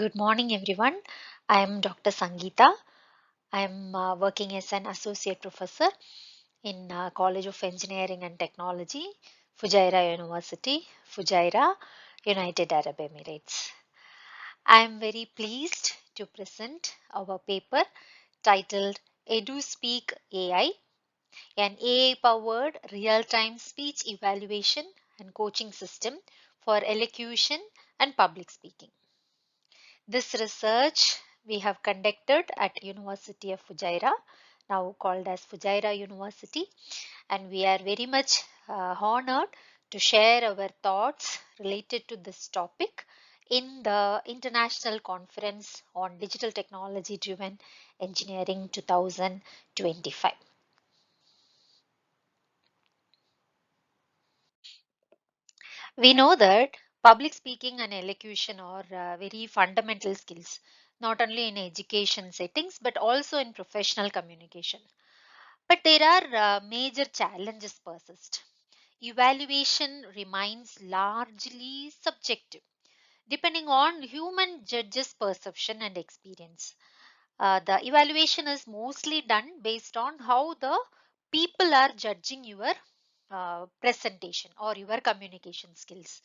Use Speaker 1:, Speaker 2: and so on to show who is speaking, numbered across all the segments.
Speaker 1: Good morning, everyone. I am Dr. Sangheethaa. I am working as an associate professor in College of Engineering and Technology, Fujairah University, Fujairah, United Arab Emirates. I am very pleased to present our paper titled EduSpeak AI, an AI-powered real-time speech evaluation and coaching system for elocution and public speaking. This research we have conducted at University of Fujairah, now called as Fujairah University, and we are very much honored to share our thoughts related to this topic in the International Conference on Digital Technology Driven Engineering 2025. We know that public speaking and elocution are very fundamental skills, not only in education settings but also in professional communication. But there are major challenges persist. Evaluation remains largely subjective, depending on human judges' perception and experience. The evaluation is mostly done based on how the people are judging your presentation or your communication skills.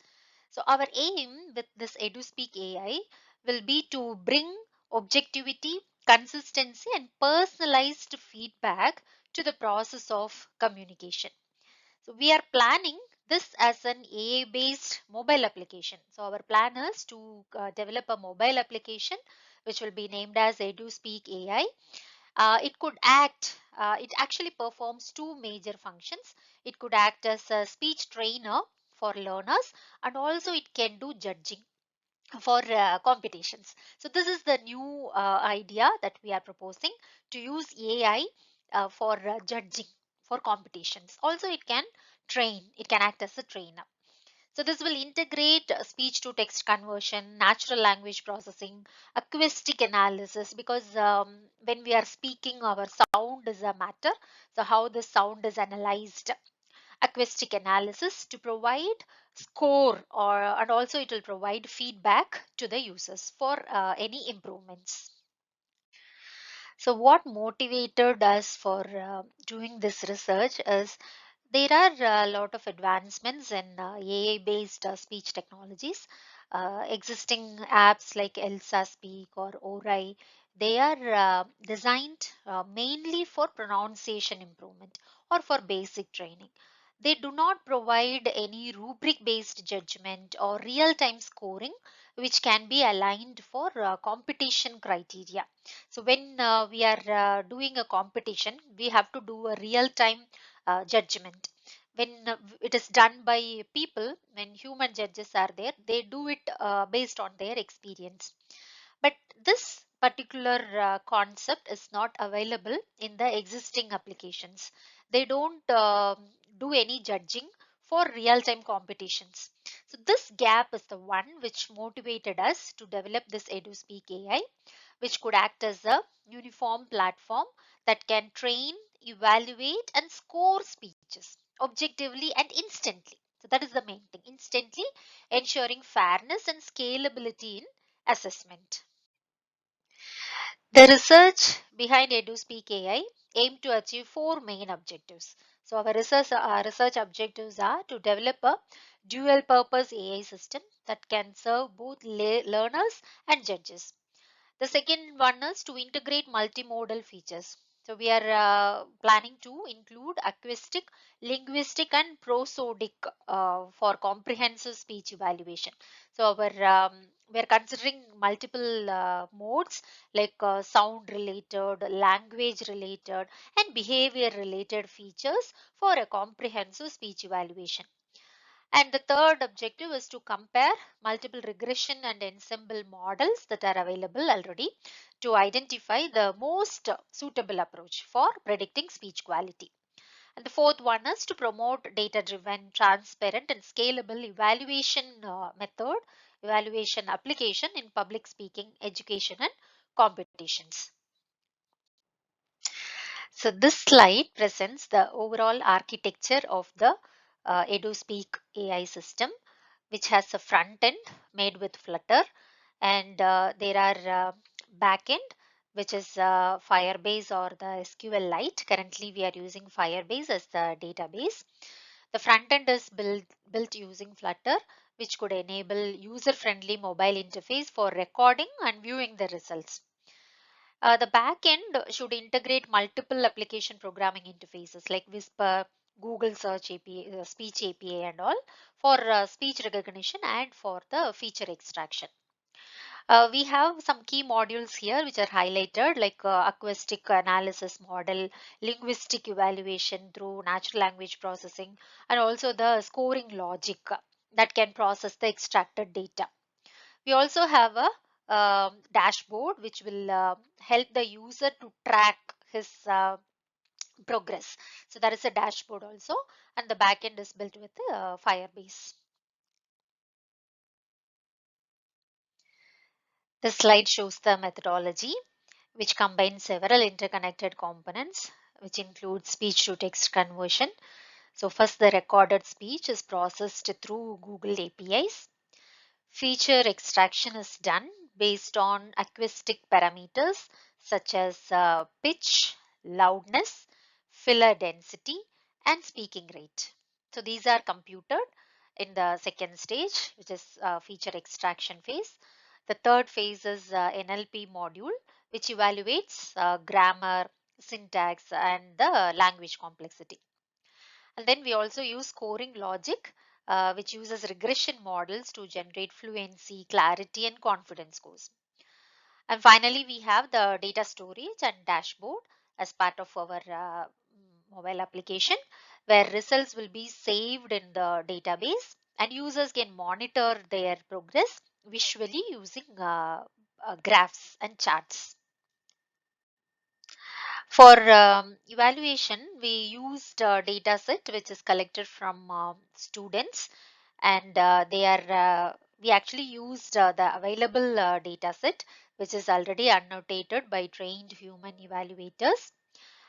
Speaker 1: So our aim with this EduSpeak AI will be to bring objectivity, consistency and personalized feedback to the process of communication. So we are planning this as an AI based mobile application. So our plan is to develop a mobile application which will be named as EduSpeak AI. It actually performs two major functions. It could act as a speech trainer for learners, and also it can do judging for competitions. So this is the new idea that we are proposing, to use AI for judging for competitions. Also it can act as a trainer. So this will integrate speech to text conversion, natural language processing, acoustic analysis, because when we are speaking, our sound is a matter. So how the sound is analyzed, acoustic analysis to provide score, or and also it will provide feedback to the users for any improvements. So what motivated us for doing this research is there are a lot of advancements in AI based speech technologies. Existing apps like Elsa Speak or Ori, they are designed mainly for pronunciation improvement or for basic training. They do not provide any rubric based judgment or real time scoring which can be aligned for competition criteria. So when we are doing a competition, we have to do a real time judgment. When it is done by people, when human judges are there, they do it based on their experience. But this particular concept is not available in the existing applications. They don't do any judging for real time competitions. So this gap is the one which motivated us to develop this EduSpeak AI, which could act as a uniform platform that can train, evaluate, and score speeches objectively and instantly. So that is the main thing, instantly, ensuring fairness and scalability in assessment. The research behind EduSpeak AI aim to achieve four main objectives. So our research objectives are to develop a dual purpose AI system that can serve both learners and judges. The second one is to integrate multimodal features. So we are planning to include acoustic, linguistic, and prosodic for comprehensive speech evaluation. So we are considering multiple modes like sound related, language related, and behavior related features for a comprehensive speech evaluation. And the third objective is to compare multiple regression and ensemble models that are available already to identify the most suitable approach for predicting speech quality. And the fourth one is to promote data driven, transparent, and scalable evaluation evaluation application in public speaking, education, and competitions. So this slide presents the overall architecture of the EduSpeak AI system, which has a front end made with Flutter, And there are backend, which is Firebase or the SQLite. Currently, we are using Firebase as the database. The front end is built using Flutter, which could enable user-friendly mobile interface for recording and viewing the results. The back end should integrate multiple application programming interfaces like Whisper, Google Search API, Speech API, and all for speech recognition and for the feature extraction. We have some key modules here which are highlighted like acoustic analysis model, linguistic evaluation through natural language processing, and also the scoring logic that can process the extracted data. We also have a dashboard which will help the user to track his progress. So there is a dashboard also, and the backend is built with Firebase. This slide shows the methodology, which combines several interconnected components, which include speech to text conversion. So first, the recorded speech is processed through Google APIs. Feature extraction is done based on acoustic parameters such as pitch, loudness, filler density, and speaking rate. So these are computed in the second stage, which is feature extraction phase. The third phase is NLP module, which evaluates grammar, syntax, and the language complexity. And then we also use scoring logic, which uses regression models to generate fluency, clarity, and confidence scores. And finally, we have the data storage and dashboard as part of our mobile application, where results will be saved in the database and users can monitor their progress visually using graphs and charts. For evaluation, we used a data set which is collected from students, and we actually used the available data set which is already annotated by trained human evaluators,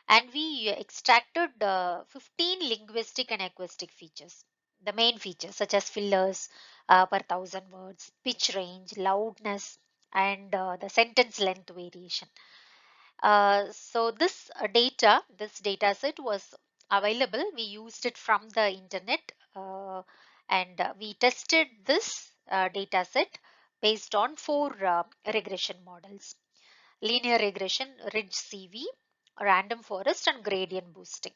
Speaker 1: and we extracted 15 linguistic and acoustic features. The main features such as fillers per thousand words, pitch range, loudness, and the sentence length variation. So this data set was available. We used it from the internet, and we tested this data set based on four regression models: linear regression, ridge CV, random forest, and gradient boosting.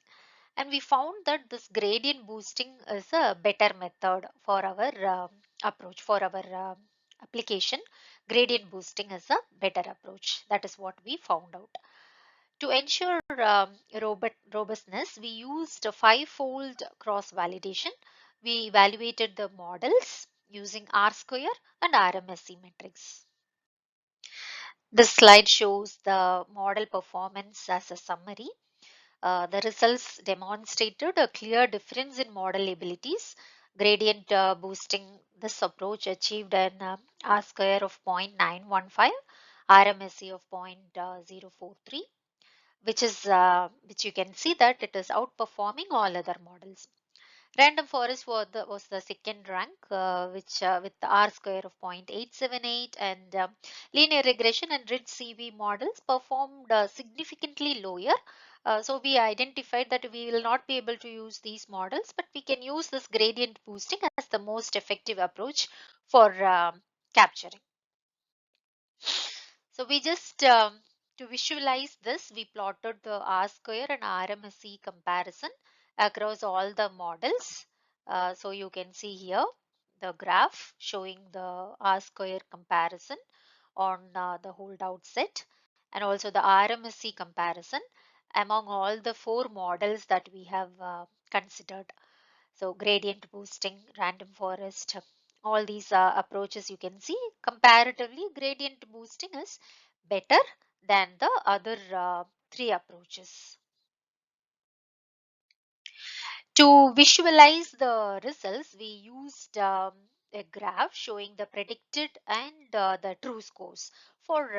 Speaker 1: And we found that this gradient boosting is a better method for our approach for our application. Gradient boosting is a better approach. That is what we found out. To ensure robustness, we used a five-fold cross-validation. We evaluated the models using R-square and RMSE metrics. This slide shows the model performance as a summary. The results demonstrated a clear difference in model abilities. Gradient boosting, this approach achieved an R-square of 0.915, RMSE of 0.043, which you can see that it is outperforming all other models. Random forest was the second rank, which with the R square of 0.878, and linear regression and ridge CV models performed significantly lower. So we identified that we will not be able to use these models, but we can use this gradient boosting as the most effective approach for capturing. So we just to visualize this, we plotted the R square and RMSE comparison across all the models. So you can see here the graph showing the R square comparison on the holdout set, and also the RMSE comparison among all the four models that we have considered. So gradient boosting, random forest, all these approaches, you can see comparatively gradient boosting is better than the other three approaches. To visualize the results, we used a graph showing the predicted and the true scores for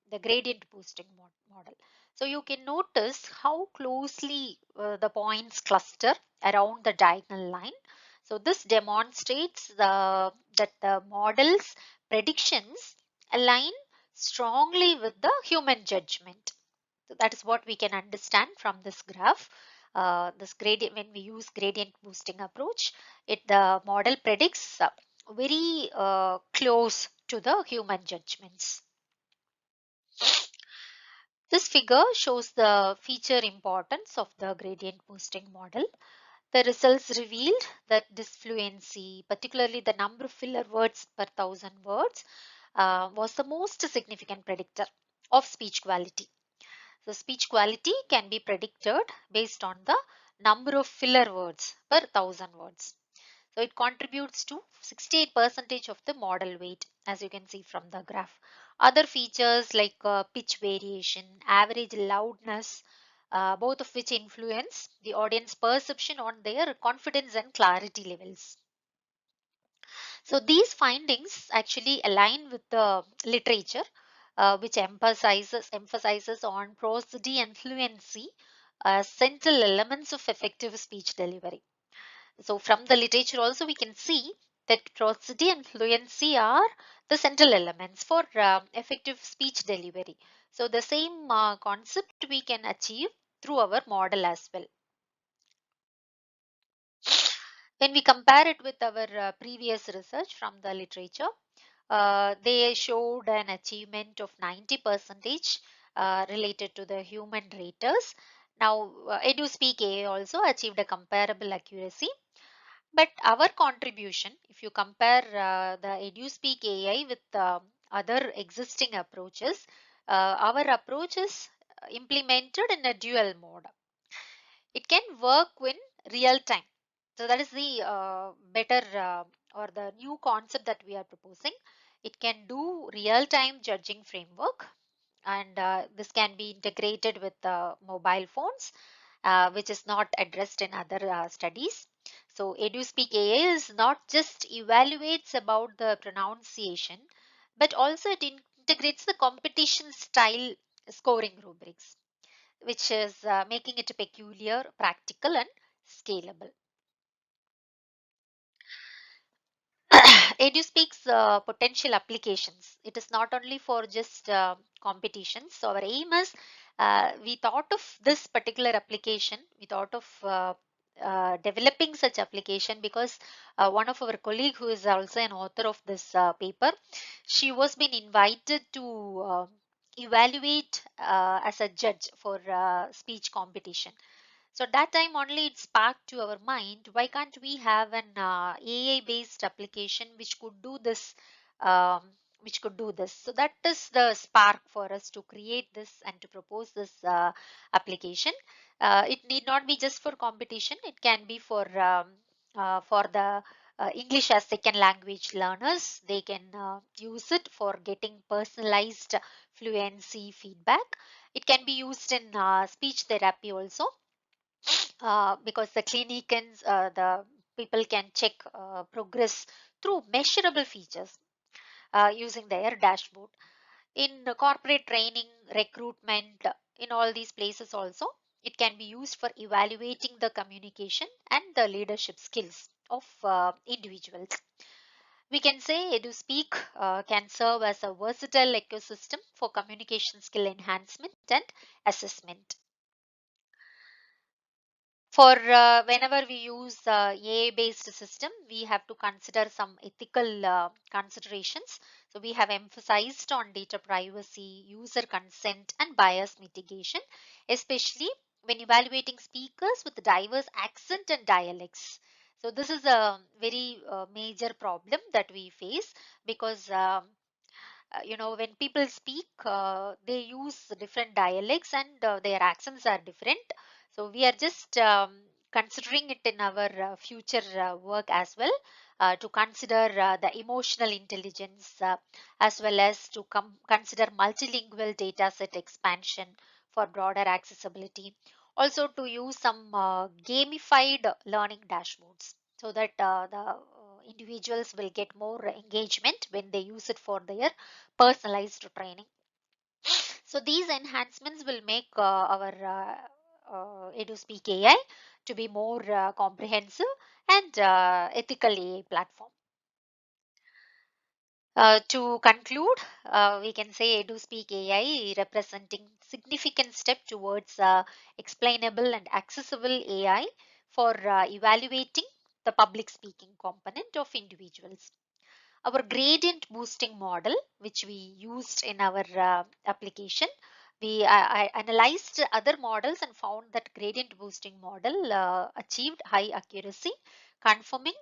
Speaker 1: the gradient boosting model. So you can notice how closely the points cluster around the diagonal line. So this demonstrates that the model's predictions align strongly with the human judgment. So that is what we can understand from this graph. This gradient, when we use gradient boosting approach, the model predicts very close to the human judgments. This figure shows the feature importance of the gradient boosting model. The results revealed that disfluency, particularly the number of filler words per thousand words, was the most significant predictor of speech quality. The speech quality can be predicted based on the number of filler words per thousand words. So it contributes to 68% of the model weight, as you can see from the graph. Other features like pitch variation, average loudness, both of which influence the audience perception on their confidence and clarity levels. So these findings actually align with the literature, which emphasizes on prosody and fluency as central elements of effective speech delivery. So from the literature also we can see that prosody and fluency are the central elements for effective speech delivery. So the same concept we can achieve through our model as well. When we compare it with our previous research from the literature, they showed an achievement of 90% related to the human raters. Now, EduSpeakAI also achieved a comparable accuracy. But our contribution, if you compare the EduSpeakAI with other existing approaches, our approach is implemented in a dual mode. It can work in real time. So that is the better or the new concept that we are proposing. It can do real time judging framework, and this can be integrated with mobile phones, which is not addressed in other studies. So EduSpeak AI is not just evaluates about the pronunciation, but also it integrates the competition style scoring rubrics, which is making it peculiar, practical, and scalable. EduSpeak's potential applications. It is not only for just competitions. So our aim is we thought of this particular application. We thought of developing such application because one of our colleague who is also an author of this paper, she was been invited to evaluate as a judge for speech competition. So that time only it sparked to our mind, why can't we have an AI based application which could do this, which could do this. So that is the spark for us to create this and to propose this application. It need not be just for competition. It can be for the English as second language learners. They can use it for getting personalized fluency feedback. It can be used in speech therapy also, because the clinicians, the people can check progress through measurable features using their dashboard. In corporate training, recruitment, in all these places also, it can be used for evaluating the communication and the leadership skills of individuals. We can say EduSpeak can serve as a versatile ecosystem for communication skill enhancement and assessment. For whenever we use AI based system, we have to consider some ethical considerations. So we have emphasized on data privacy, user consent, and bias mitigation, especially when evaluating speakers with diverse accent and dialects. So this is a very major problem that we face, because when people speak, they use different dialects, and their accents are different. So we are just considering it in our future work as well, to consider the emotional intelligence, as well as to consider multilingual data set expansion for broader accessibility. Also to use some gamified learning dashboards, so that the individuals will get more engagement when they use it for their personalized training. So these enhancements will make our EduSpeak AI to be more comprehensive and ethical AI platform. To conclude, we can say EduSpeak AI representing significant step towards explainable and accessible AI for evaluating the public speaking component of individuals. Our gradient boosting model, which we used in our application, I analyzed other models and found that gradient boosting model achieved high accuracy, confirming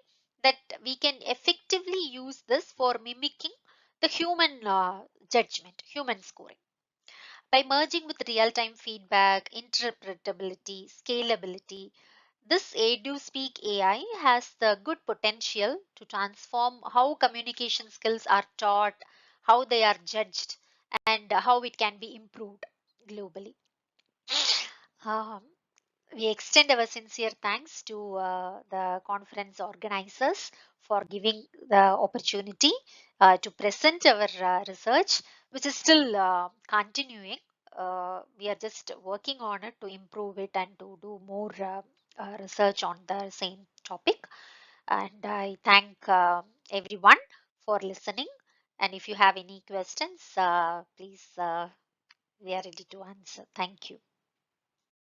Speaker 1: that we can effectively use this for mimicking the human judgment, human scoring. By merging with real-time feedback, interpretability, scalability, this EduSpeak AI has the good potential to transform how communication skills are taught, how they are judged, and how it can be improved globally. Um, we extend our sincere thanks to the conference organizers for giving the opportunity to present our research, which is still continuing. We are just working on it to improve it and to do more research on the same topic. And I thank everyone for listening. And if you have any questions, please, we are ready to answer. Thank you.